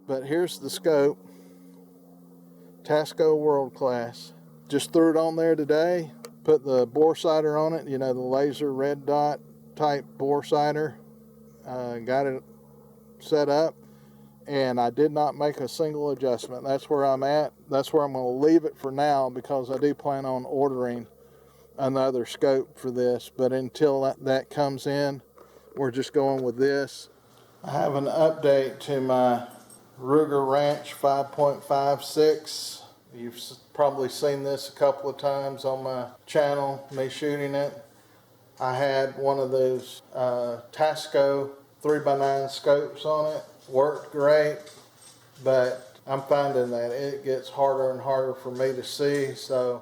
But here's the scope. Tasco World Class. Just threw it on there today. Put the bore sighter on it. You know, the laser red dot type bore sighter. Got it set up. And I did not make a single adjustment. That's where I'm at. That's where I'm going to leave it for now, because I do plan on ordering another scope for this. But until that comes in, we're just going with this. I have an update to my Ruger Ranch 5.56. You've probably seen this a couple of times on my channel, me shooting it. I had one of those Tasco 3x9 scopes on it. Worked great, but I'm finding that it gets harder and harder for me to see, so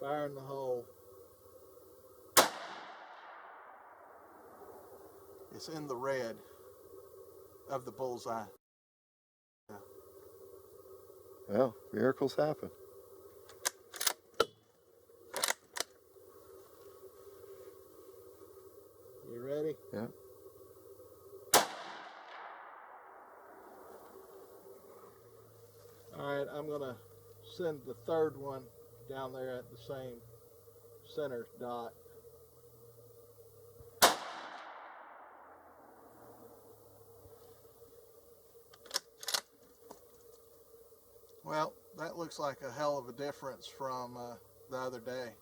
fire in the hole. It's in the red of the bullseye. Yeah. Well, miracles happen. You ready? Yeah. Alright, I'm going to send the third one down there at the same center dot. Well, that looks like a hell of a difference from the other day.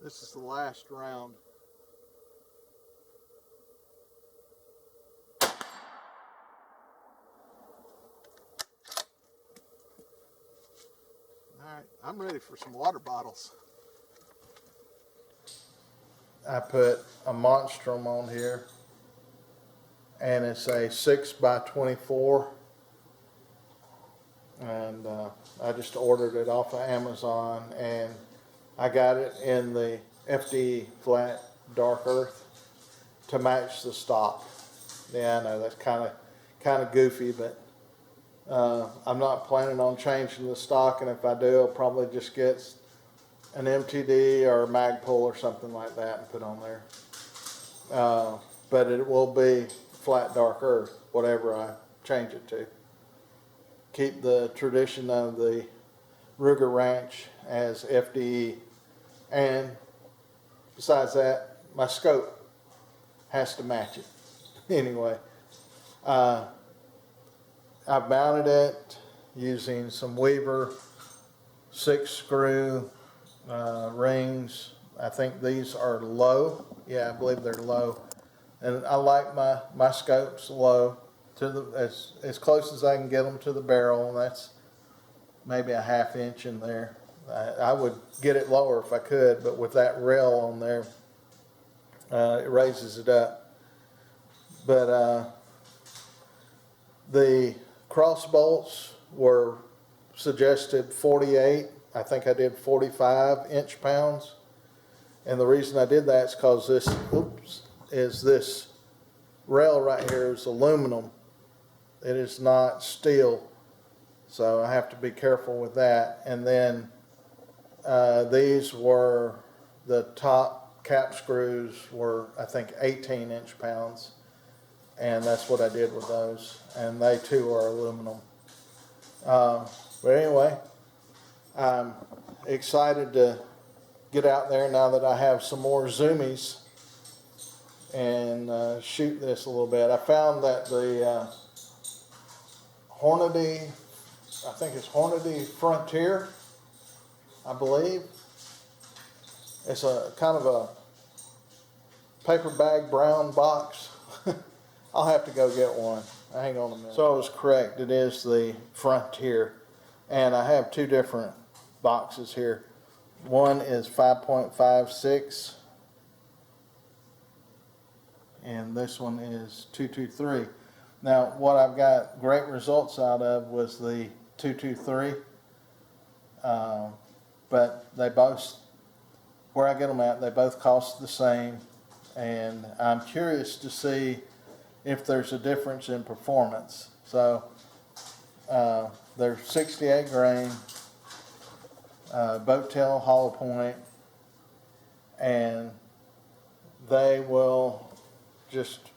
This is the last round. Alright, I'm ready for some water bottles. I put a Monstrum on here, and it's a 6x24, and I just ordered it off of Amazon, and I got it in the FD flat dark earth to match the stock. Yeah, I know that's kind of goofy, but I'm not planning on changing the stock, and if I do, I'll probably just get an MTD or a Magpul or something like that and put on there. But it will be flat dark earth, whatever I change it to. Keep the tradition of the Ruger Ranch as FDE, and besides that, my scope has to match it. Anyway, I've mounted it using some Weaver 6-screw rings. I think these are low. Yeah, I believe they're low. And I like my scopes low, to the as close as I can get them to the barrel, and that's maybe a 1/2 inch in there. I would get it lower if I could, but with that rail on there, it raises it up. But the cross bolts were suggested 48. I think I did 45 inch-pounds. And the reason I did that is because this rail right here is aluminum. It is not steel. So I have to be careful with that. And then these were, the top cap screws were, I think, 18 inch-pounds. And that's what I did with those. And they too are aluminum. But anyway, I'm excited to get out there now that I have some more zoomies and shoot this a little bit. I found that the Hornady, I think it's Hornady Frontier, I believe. It's a kind of a paper bag brown box. I'll have to go get one. Hang on a minute. So I was correct. It is the Frontier. And I have two different boxes here. One is 5.56 and this one is 223. Now what I've got great results out of was the 223, but they both, where I get them at, they both cost the same, and I'm curious to see if there's a difference in performance. So they're 68 grain, boat tail hollow point, and they will just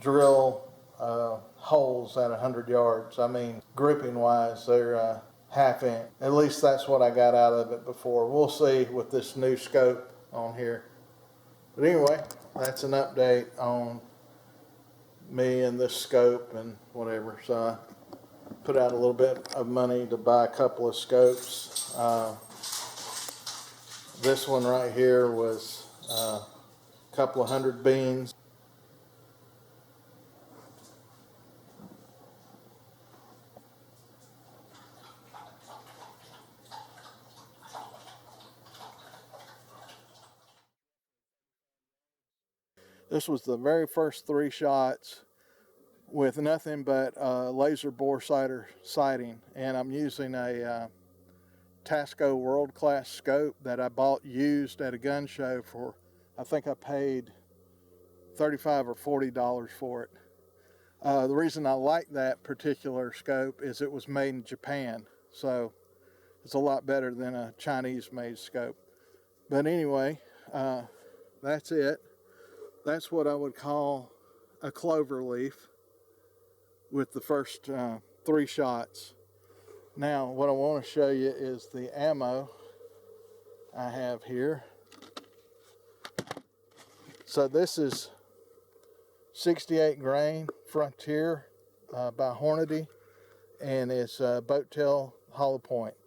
drill holes at 100 yards. I mean, gripping wise, they're half inch. At least that's what I got out of it before. We'll see with this new scope on here. But anyway, that's an update on me and this scope and whatever. So I put out a little bit of money to buy a couple of scopes. This one right here was a couple of hundred beans. This was the very first 3 shots with nothing but laser bore sighting, and I'm using a Tasco World Class scope that I bought used at a gun show for, I think I paid $35 or $40 for it. The reason I like that particular scope is it was made in Japan, so it's a lot better than a Chinese made scope. But anyway, that's it. That's what I would call a clover leaf with the first 3 shots. Now what I want to show you is the ammo I have here. So this is 68 grain Frontier by Hornady, and it's boat tail hollow point.